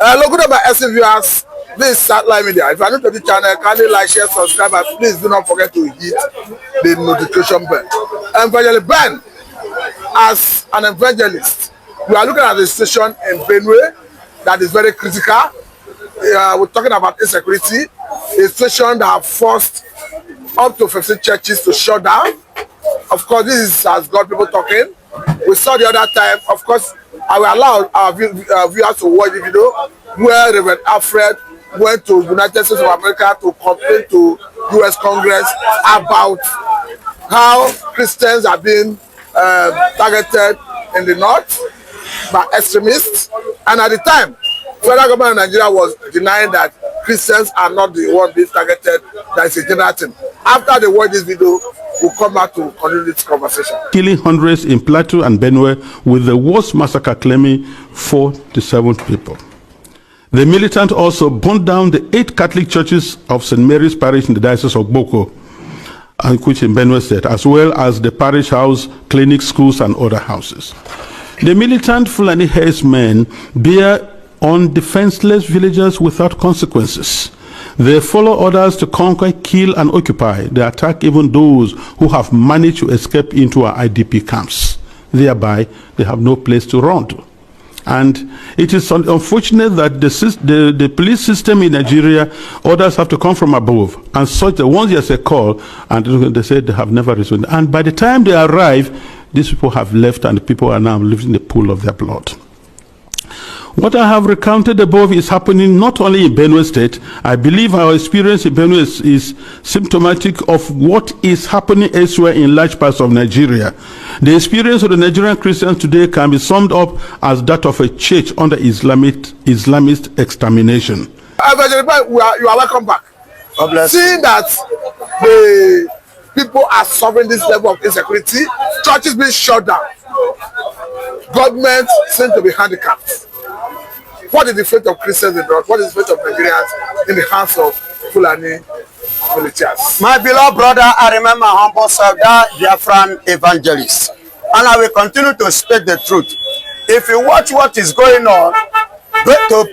Hello, good about SC viewers. This is Satellite Media. If you are new to the channel, kindly like, share, subscribe, and please do not forget to hit the notification bell. Evangelist Ben, as an evangelist, we are looking at the situation in Benue that is very critical. We're talking about insecurity, a situation that have forced up to 15 churches to shut down. Of course, this has got people talking. We saw the other time, of course, I will allow our viewers to watch the video where Reverend Alfred went to United States of America to complain to US Congress about how Christians are being targeted in the north by extremists. And at the time, federal government of Nigeria was denying that Christians are not the one being targeted. That is a general thing. After they watch this video, we'll come back to continue this conversation. Killing hundreds in Plateau and Benue, with the worst massacre claiming 47 people. The militant also burned down the 8 Catholic churches of St. Mary's Parish in the Diocese of Boko, which in Benue State, as well as the parish house, clinics, schools, and other houses. The militant Fulani herdsmen bear on defenseless villagers without consequences. They follow orders to conquer, kill, and occupy. They attack even those who have managed to escape into our IDP camps. Thereby, they have no place to run to. And it is unfortunate that the police system in Nigeria, orders have to come from above. And such that once there's a call, and they say they have never responded. And by the time they arrive, these people have left, and the people are now living in the pool of their blood. What I have recounted above is happening not only in Benue State. I believe our experience in Benue is symptomatic of what is happening elsewhere in large parts of Nigeria. The experience of the Nigerian Christians today can be summed up as that of a church under Islamist extermination. You are welcome back. Seeing that the people are suffering this level of insecurity, churches being shut down, government seem to be handicapped. What is the fate of Christians in North? What is the fate of Nigerians in the hands of Fulani Militias? My beloved brother, I remember humble self, that Biafran evangelist. And I will continue to speak the truth. If you watch what is going on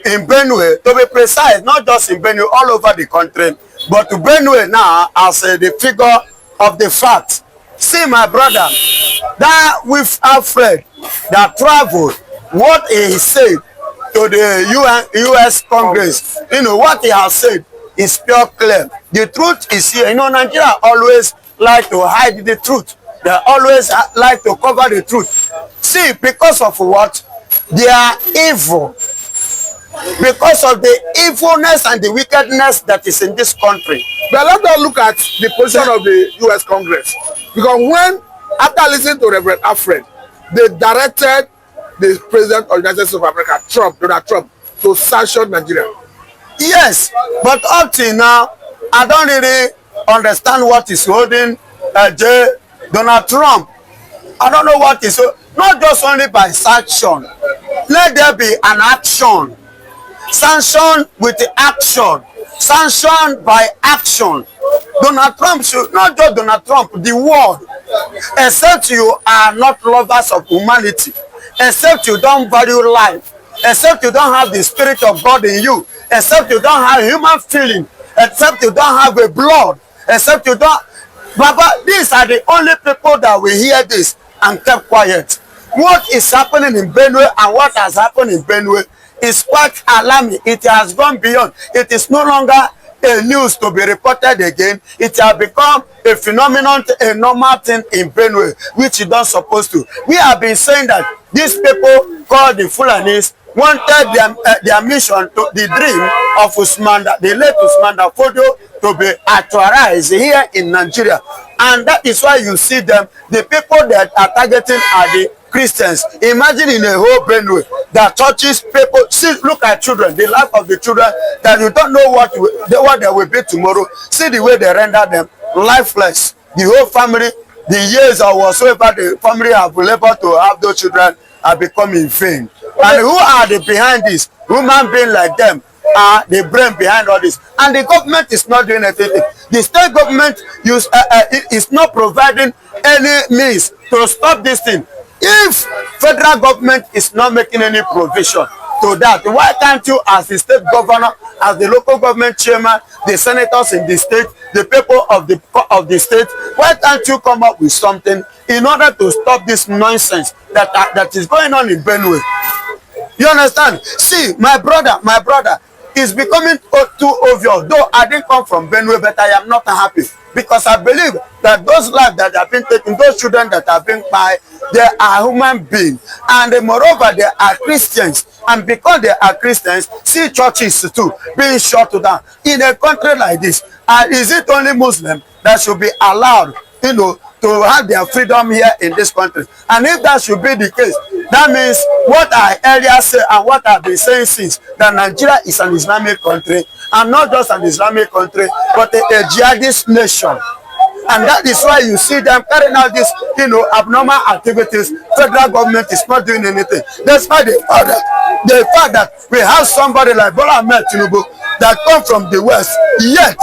in Benue, to be precise, not just in Benue, all over the country, but to Benue now as the figure of the fact. See, my brother, that with Alfred that traveled, what he said to the US Congress, you know, what he has said is pure clear. The truth is here. You know, Nigeria always like to hide the truth. They always like to cover the truth. See, because of what? They are evil. Because of the evilness and the wickedness that is in this country. But let us look at the position of the US Congress. Because when, after listening to Reverend Alfred, they directed the president of the United States of America, Donald Trump, to sanction Nigeria. Yes, but up till now, I don't really understand what is holding Donald Trump. I don't know what is, not just only by sanction. Let there be an action. Sanction with the action. Sanction by action. Donald Trump should, not just Donald Trump, the world. Except you are not lovers of humanity. Except you don't value life, except you don't have the Spirit of God in you, except you don't have human feeling, except you don't have a blood, except you don't. Baba, these are the only people that will hear this and keep quiet. What is happening in Benue and what has happened in Benue is quite alarming. It has gone beyond. It is no longer a news to be reported again. It has become a phenomenon, a normal thing in Benue, which you don't supposed to. We have been saying that these people called the Fulanis wanted their mission, to the dream of Usman, the late Usman Fodio, to be actualized here in Nigeria. And that is why you see them, the people that are targeting are the Christians. Imagine in a whole Benue that churches, people, see, look at children, the life of the children, that you don't know what they will be tomorrow. See the way they render them lifeless. The whole family, the years or whatsoever the family have labored to have those children are becoming vain. And who are the behind this? Human beings like them are the brain behind all this. And the government is not doing anything. The state government is not providing any means to stop this thing. If federal government is not making any provision, to that? Why can't you, as the state governor, as the local government chairman, the senators in the state, the people of the state, why can't you come up with something in order to stop this nonsense that is going on in Benue? You understand? See, my brother is becoming too obvious. Though I didn't come from Benue, but I am not happy because I believe that those lives that have been taken, those children that have been by, they are human beings, and moreover, they are Christians. And because they are Christians, see churches too being shut down in a country like this. And is it only Muslims that should be allowed, you know, to have their freedom here in this country? And if that should be the case, that means what I earlier said and what I've been saying since, that Nigeria is an Islamic country, and not just an Islamic country, but a jihadist nation. And that is why you see them carrying out this, you know, abnormal activities. Federal government is not doing anything. That's why the fact that we have somebody like Bola Ahmed Tinubu that come from the West, yet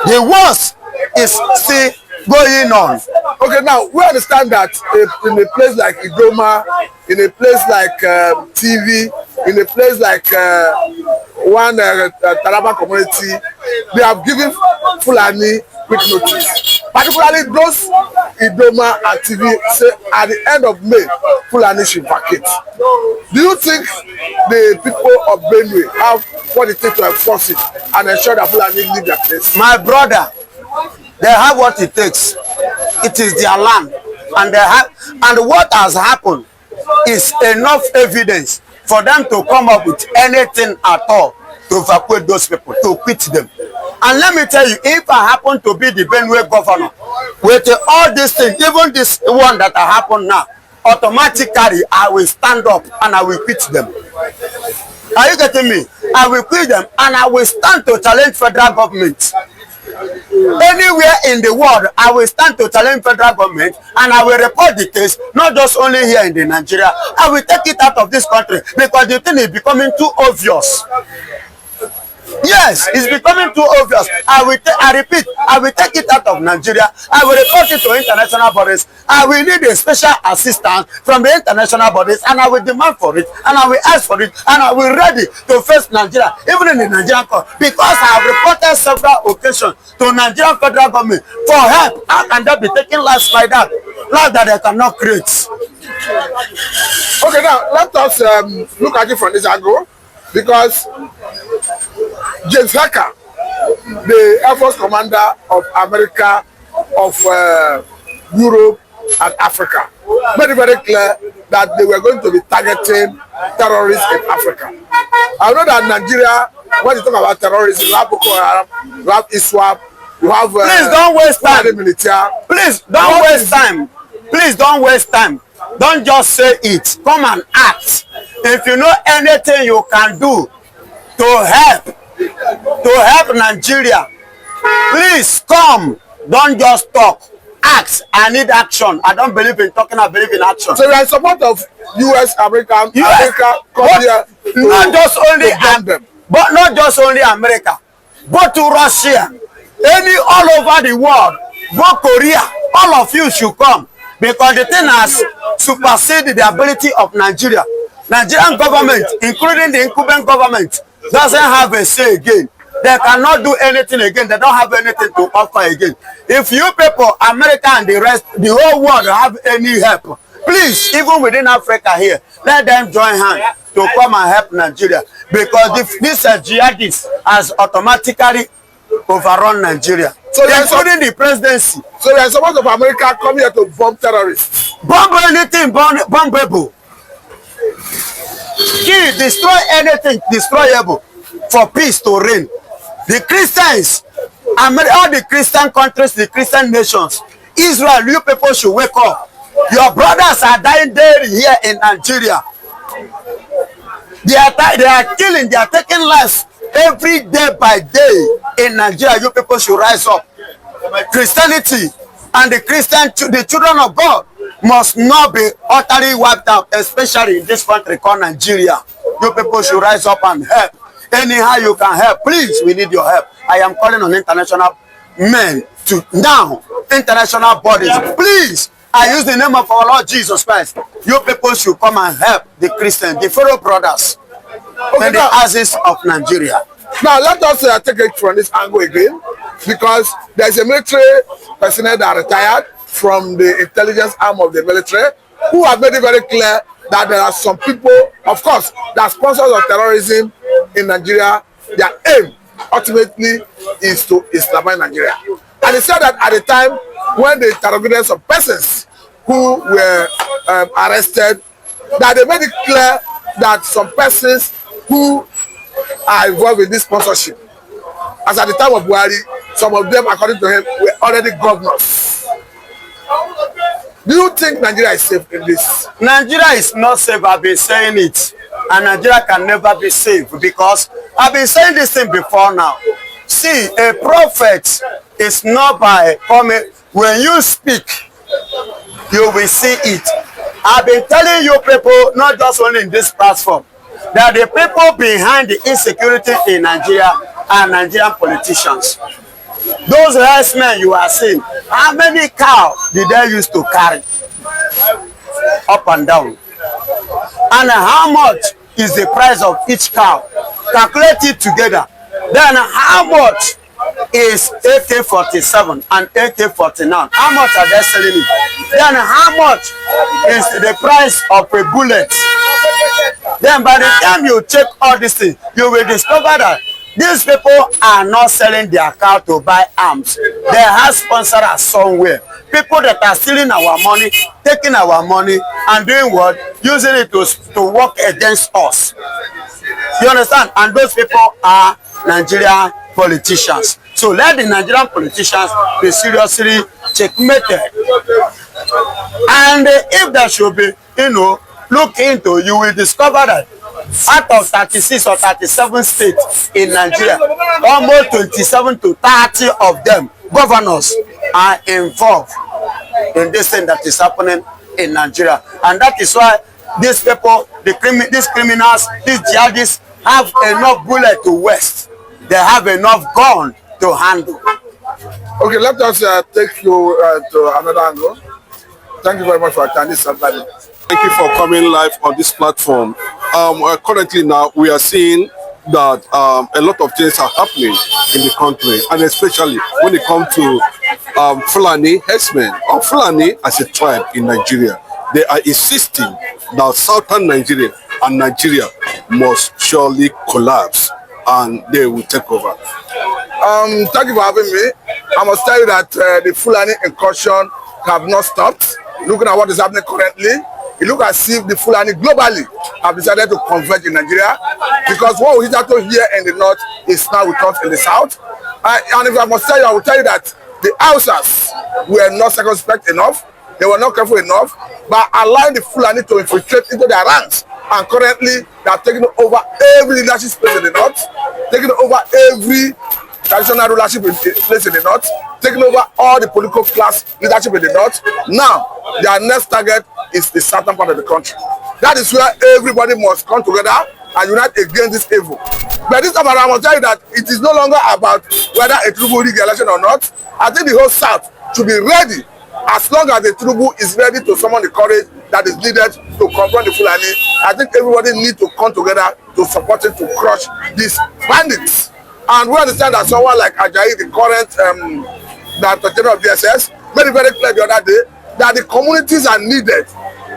the worst is still going on. Okay, now we understand that in a place like Idoma, in a place like TV, in a place like one Taraba community, they have given Fulani quick notice. Particularly those Idoma and TV say at the end of May, Fulani should vacate. Do you think the people of Benue have what it takes to enforce it and ensure that Fulani leave their place? My brother, they have what it takes. It is their land, and they have, and what has happened is enough evidence for them to come up with anything at all to evacuate those people, to quit them. And let me tell you, if I happen to be the Benue governor, with all these things, even this one that happened now, automatically I will stand up and I will quit them. Are you getting me? I will quit them and I will stand to challenge federal government. Anywhere in the world, I will stand to challenge federal government and I will report the case, not just only here in the Nigeria. I will take it out of this country because the thing is becoming too obvious. Yes, it's becoming too obvious. I repeat, I will take it out of Nigeria. I will report it to international bodies. I will need a special assistance from the international bodies, and I will demand for it, and I will ask for it, and I will ready to face Nigeria, even in the Nigerian court, because I have reported several occasions to Nigerian federal government for help. How can they be taking lives like that? Lives that they cannot create. Okay, now let us look at it from this angle, because James Hacker, the Air Force commander of America, of Europe and Africa, made it very clear that they were going to be targeting terrorists in Africa. I know that Nigeria, when you talk about terrorism, you have Boko Haram, you have ISWAP, you have please don't waste time. Fulani Militias. Please don't waste time. Please don't waste time. Don't just say it. Come and act. If you know anything you can do to help Nigeria, please come. Don't just talk. Act. I need action. I don't believe in talking, I believe in action. So you are in support of US, America come here not just only them. But not just only America, but to Russia, all over the world, both Korea, all of you should come, because the thing has superseded the ability of Nigeria. Nigerian government, including the incumbent government, doesn't have a say again. They cannot do anything again. They don't have anything to offer again. If you people, America and the rest, the whole world have any help, please, even within Africa here, let them join hands to come and help Nigeria. Because if this jihadist has automatically overrun Nigeria, so including the presidency. So we are support of America come here to bomb terrorists. Bomb anything, bombable. Kill, destroy anything destroyable for peace to reign. The Christians, all the Christian countries, the Christian nations, Israel, you people should wake up. Your brothers are dying daily here in Nigeria. They are killing, they are taking lives every day by day in Nigeria. You people should rise up. Christianity and the children of God must not be utterly wiped out, especially in this country called Nigeria. You people should rise up and help. Anyhow you can help, please, we need your help. I am calling on international men to now, international bodies, please, I use the name of our Lord Jesus Christ. You people should come and help the Christians, the fellow brothers, in the axis of Nigeria. Now let us take it from this angle again, because there is a military personnel that retired from the intelligence arm of the military who have made it very clear that there are some people, of course, that sponsors of terrorism in Nigeria. Their aim ultimately is to Islamize Nigeria. And he said that at the time when they interrogated some persons who were arrested, that they made it clear that some persons who are involved in this sponsorship, as at the time of Buhari, some of them, according to him, were already governors. Do you think Nigeria is safe in this? Nigeria is not safe. I've been saying it. And Nigeria can never be safe, because I've been saying this thing before now. See, a prophet is not by coming. When you speak, you will see it. I've been telling you people, not just only in this platform, that the people behind the insecurity in Nigeria are Nigerian politicians. Those herdsmen you are seeing, how many cows did they used to carry up and down? And how much is the price of each cow? Calculate it together. Then how much is AK-47 and AK-49? How much are they selling it? Then how much is the price of a bullet? Then by the time you check all these things, you will discover that these people are not selling their cow to buy arms. They have sponsors somewhere. People that are stealing our money, taking our money, and doing what? Using it to work against us. You understand? And those people are Nigerian politicians. So let the Nigerian politicians be seriously checkmated. And if there should be, look into, you will discover that out of 36 or 37 states in Nigeria, almost 27 to 30 of them, governors, are involved in this thing that is happening in Nigeria. And that is why these people, these criminals, these jihadists have enough bullet to waste. They have enough gun to handle. Okay, let us take you to another angle. Thank you very much for attending this. Thank you for coming live on this platform. Currently now, we are seeing that a lot of things are happening in the country, and especially when it comes to Fulani herdsmen, or Fulani as a tribe in Nigeria. They are insisting that southern Nigeria and Nigeria must surely collapse, and they will take over. Thank you for having me. I must tell you that the Fulani incursion have not stopped. Looking at what is happening currently, it looks as if the Fulani globally have decided to converge in Nigeria, because what we hitherto here in the north is now with us in the south. And if I must tell you, I will tell you that the Hausas were not circumspect enough, they were not careful enough, but allowing the Fulani to infiltrate into their ranks. And currently, they are taking over every leadership space in the north, taking over every traditional rulership place in the north, taking over all the political class leadership in the north. Now, their next target is the southern part of the country. That is where everybody must come together and unite against this evil. But this time around, I must tell you that it is no longer about whether a Tinubu rig election or not. I think the whole south should be ready, as long as the Tinubu is ready to summon the courage that is needed to confront the Fulani. I think everybody needs to come together to support it, to crush these bandits. And we understand that someone like Ajayi, the current Director General of DSS, made it very clear the other day that the communities are needed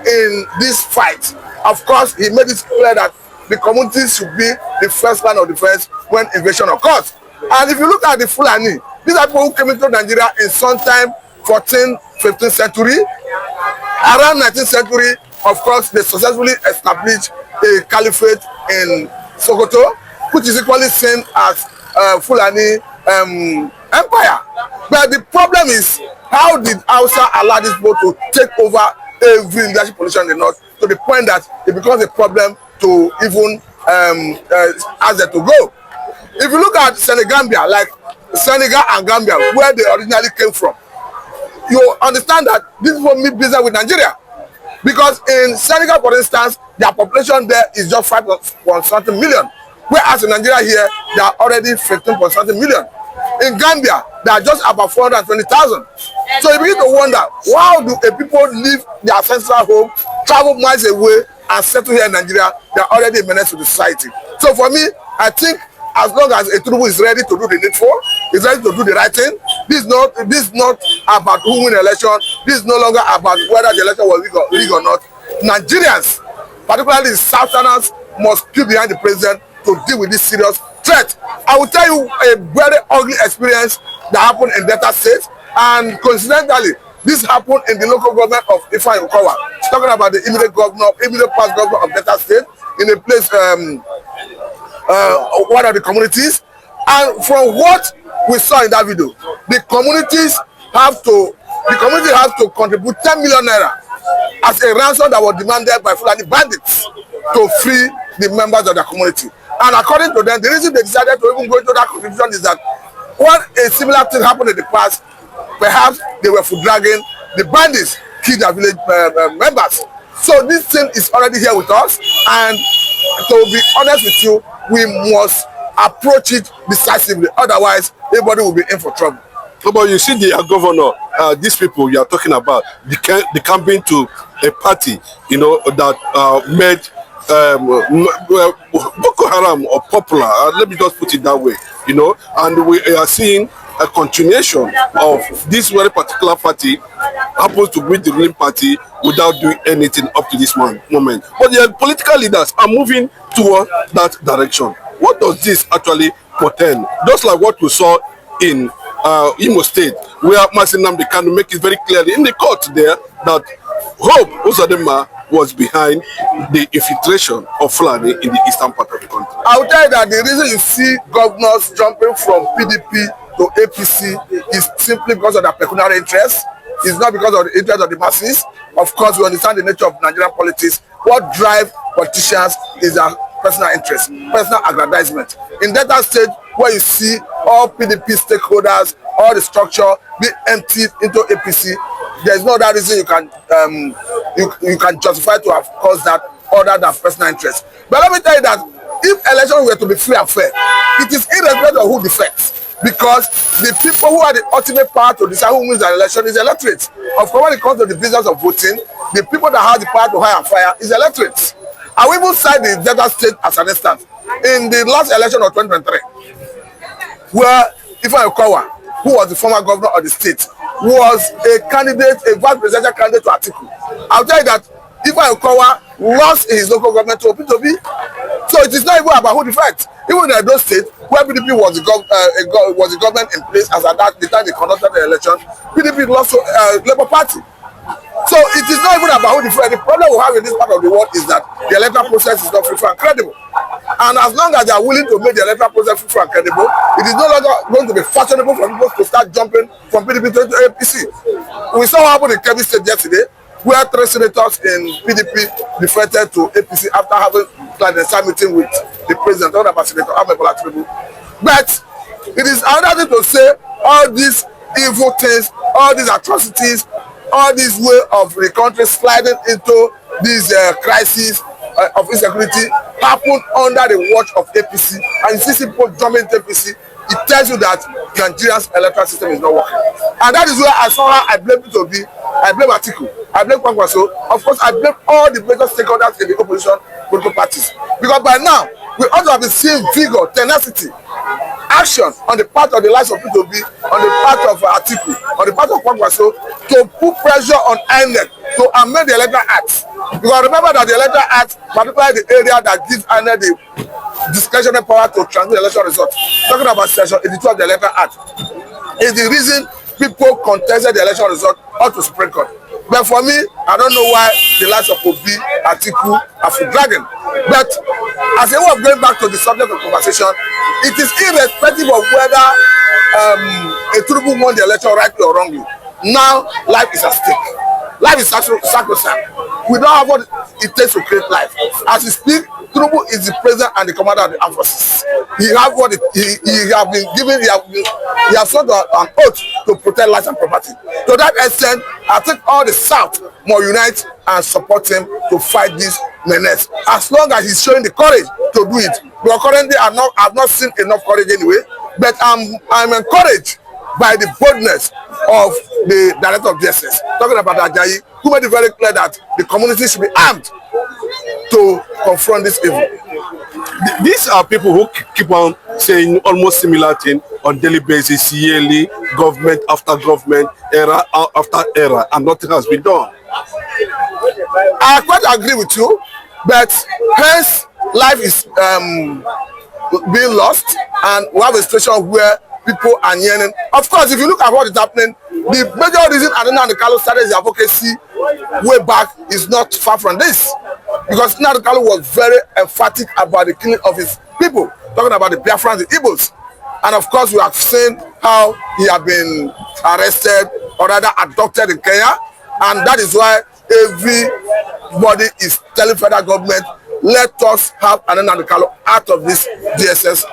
in this fight. Of course, he made it clear that the communities should be the first line of defense when invasion occurs. And if you look at the Fulani, these are people who came into Nigeria in sometime 14th, 15th century. Around 19th century, of course, they successfully established a caliphate in Sokoto, which is equally seen as Fulani empire. But the problem is, how did Hausa allow this people to take over every leadership position in the north, to the point that it becomes a problem to even ask them to go? If you look at Senegambia, like Senegal and Gambia, where they originally came from, you understand that this people mean business with Nigeria. Because in Senegal, for instance, their population there is just 5.something million. Whereas in Nigeria here, they are already 15.something million. In Gambia, they are just about 420,000. So you begin to wonder, how do a people leave their ancestral home, travel miles away, and settle here in Nigeria? They are already a menace to the society. So for me, I think as long as a Tinubu is ready to do the needful, is ready to do the right thing, this is not about who win the election. This is no longer about whether the election was legal or not. Nigerians, particularly the Southerners, must queue behind the president to deal with this serious threat. I will tell you a very ugly experience that happened in Delta State, and coincidentally, this happened in the local government of Ifeanyi Ukowa. Talking about the immediate past governor of Delta State, in a place, one of the communities. And from what we saw in that video, the community have to contribute 10 million naira as a ransom that was demanded by Fulani bandits to free the members of the community. And according to them, the reason they decided to even go into that contribution is that when a similar thing happened in the past, perhaps they were food dragging, the bandits killed their village members. So this thing is already here with us, and to be honest with you, we must approach it decisively, otherwise everybody will be in for trouble. But you see the governor, these people you are talking about, they come into a party, you know, that made Boko Haram or popular, let me just put it that way, you know, and we are seeing a continuation of this very particular party happens to be the ruling party without doing anything up to this moment. But the political leaders are moving toward that direction. What does this actually portend? Just like what we saw in Imo State, where Mazi Nnamdi Kanu make it very clearly in the court there that Hope Uzodinma was behind the infiltration of Fulani in the eastern part of the country. I will tell you that the reason you see governors jumping from PDP to APC is simply because of their pecuniary interests. It's not because of the interest of the masses. Of course, we understand the nature of Nigerian politics. What drives politicians is their personal interest, personal aggrandizement. In Delta State, where you see all PDP stakeholders, all the structure be emptied into APC, there's no other reason you can justify to have caused that other than personal interest. But let me tell you that if elections were to be free and fair, it is irrespective of who defects, because the people who are the ultimate power to decide who wins the election is electorate. Of course, when it comes to the business of voting, the people that have the power to hire and fire is electorate. I will even cite the Delta State as an instance. In the last election of 2023, where Ifeanyi Ukowa, who was the former governor of the state, was a vice presidential candidate to Atiku. I'll tell you that Ifeanyi Ukowa lost his local government to Obi. So it is not even about who defects. Even in those states where PDP was the government in place as at the time they conducted the election, PDP lost to Labour Party. So it is not even about who defects. The problem we have in this part of the world is that the electoral process is not free, fair, and credible. And as long as they are willing to make the electoral process free, fair, and credible, it is no longer going to be fashionable for people to start jumping from PDP to APC. We saw what happened in Kebbi State yesterday, where 3 senators in PDP defected to APC after having planned a side meeting with the president, talking about Senator Ahmed Bola Tinubu. But it is another thing to say all these evil things, all these atrocities, all this way of the country sliding into this crisis of insecurity happened under the watch of APC, and you see people jumping into APC. It tells you that Nigeria's electoral system is not working. And that is where I blame it to be. I blame Atiku, I blame Kwankwaso, of course I blame all the major stakeholders in the opposition political parties. Because by now, we also have been seeing vigor, tenacity, action on the part of the likes of P2B, on the part of Atiku, on the part of Kwankwaso, to put pressure on INEC to amend the Electoral Act. Because remember that the Electoral Act, particularly the area that gives INEC the discretionary power to transmit election results, talking about section 82 of the Electoral Act, is the reason people contested the election result up to Supreme Court. But for me, I don't know why the likes of Obi, Atiku are for dragging. But as a way of going back to the subject of conversation, it is irrespective of whether a Tinubu won the election rightly or wrongly. Now, life is at stake. Life is sacrosanct. We don't have what it takes to create life. As we speak, Tinubu is the president and the commander of the armed forces. He has what he has been given. He has sworn an oath to protect life and property. To that extent, I think all the South must unite and support him to fight this menace. As long as he's showing the courage to do it. Because currently, I've not seen enough courage anyway. But I'm encouraged by the boldness of the director of DSS, talking about Ajayi, who made it very clear that the community should be armed to confront this evil. These are people who keep on saying almost similar thing on daily basis, yearly, government after government, era after era, and nothing has been done. I quite agree with you, but hence life is being lost, and we have a situation where people are yearning. Of course, if you look at what is happening, the major reason Nnamdi Kanu started his advocacy way back is not far from this, because Nnamdi Kanu was very emphatic about the killing of his people, talking about the Biafrans, the Igbos. And of course, we have seen how he has been arrested or rather abducted in Kenya, and that is why everybody is telling federal government, let us have Nnamdi Kanu out of this DSS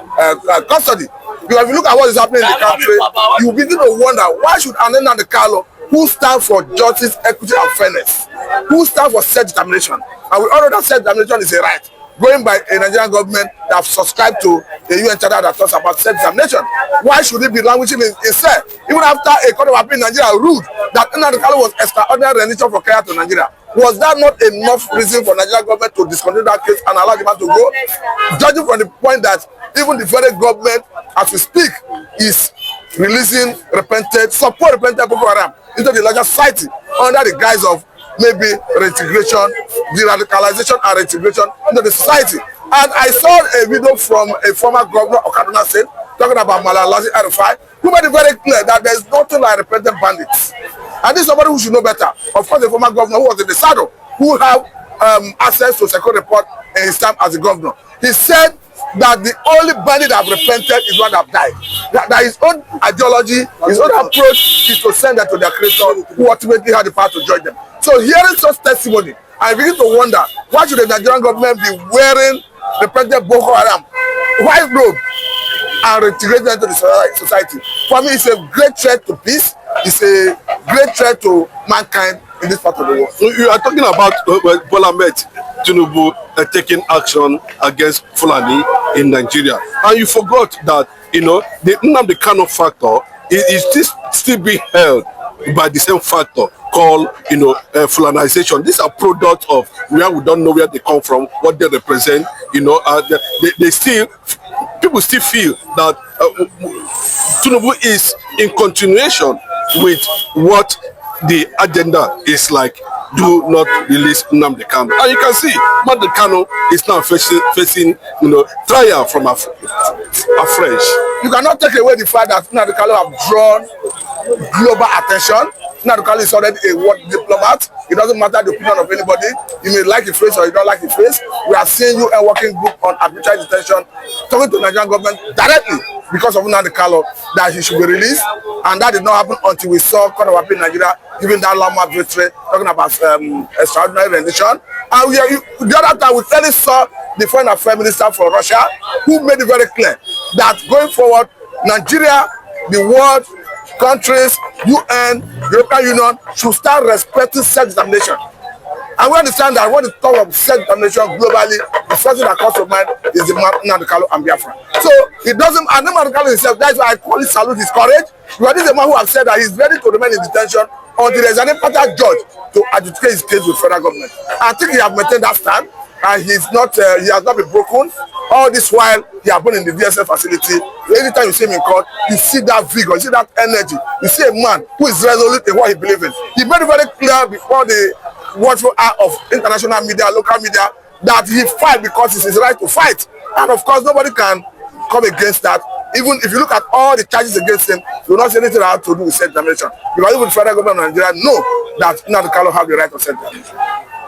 custody. Because if you look at what is happening in the country, you begin to wonder, why should Nnamdi Kanu, who stands for justice, equity, and fairness, who stands for self-determination, and we all know that self-determination is a right, going by a Nigerian government that have subscribed to the UN Charter that talks about self-determination, why should it be languishing itself? Even after a court of appeal in Nigeria ruled that Nnamdi Kanu was extraordinary rendition for Kenya to Nigeria, was that not enough reason for Nigerian government to discontinue that case and allow the man to go? Judging from the point that even the very government, as we speak, is releasing support repented Boko Haram into the larger society under the guise of maybe reintegration, de-radicalization and reintegration into the society. And I saw a video from a former governor of Kaduna State talking about Malalazi Arifai, who made it very clear that there is nothing like repentant bandits. And this is somebody who should know better. Of course, the former governor who was in the saddle, who have access to second report in his time as a governor. He said that the only bandit that have repented is one that have died. That his own ideology, his own approach is to send them to their creator, who ultimately had the power to judge them. So hearing such testimony, I begin to wonder, why should the Nigerian government be wearing repentant Boko Haram white robe and reintegrating into the society? For me, it's a great threat to peace. It's a great threat to mankind in this part of the world. So you are talking about Bola Ahmed Tinubu taking action against Fulani in Nigeria, and you forgot that the Nnamdi Kanu factor is still being held by the same factor called Fulanization. These are products of where we don't know where they come from, what they represent. People still feel that Tinubu is in continuation with what the agenda is like. Do not release Nnamdi Kanu. And you can see Nnamdi Kanu is now facing trial from afresh. You cannot take away the fact that Nnamdi Kanu have drawn global attention. Nnamdi Kanu is already a world diplomat. It doesn't matter the opinion of anybody. You may like his face or you don't like his face. We are seeing you a working group on arbitrary detention, talking to the Nigerian government directly because of Nnamdi Kanu that he should be released, and that did not happen until we saw Court of Appeal in Nigeria giving that landmark victory, talking about extraordinary rendition. And the other time we clearly saw the foreign affairs minister from Russia, who made it very clear that going forward, Nigeria, the world, countries, UN, European Union should start respecting self-determination. And we understand that when we talk of self-determination globally, the first thing that comes to mind is the Nnamdi Kanu and Biafra. So it doesn't, and Nnamdi Kanu himself, that's why I call it salute his courage, because this is a man who has said that he's ready to remain in detention until there is an impartial judge to adjudicate his case with federal government. I think he has maintained that stand, and he has not been broken. All this while he has been in the DSS facility. Anytime you see him in court, you see that vigor, you see that energy, you see a man who is resolute in what he believes in. He made it very clear before the watchful eye of international media, local media, that he fight because it's his right to fight. And of course, nobody can come against that. Even if you look at all the charges against him, you will not see anything that has to do with self-determination. Because even the federal government of Nigeria know that Nnamdi Kanu have the right of self-determination.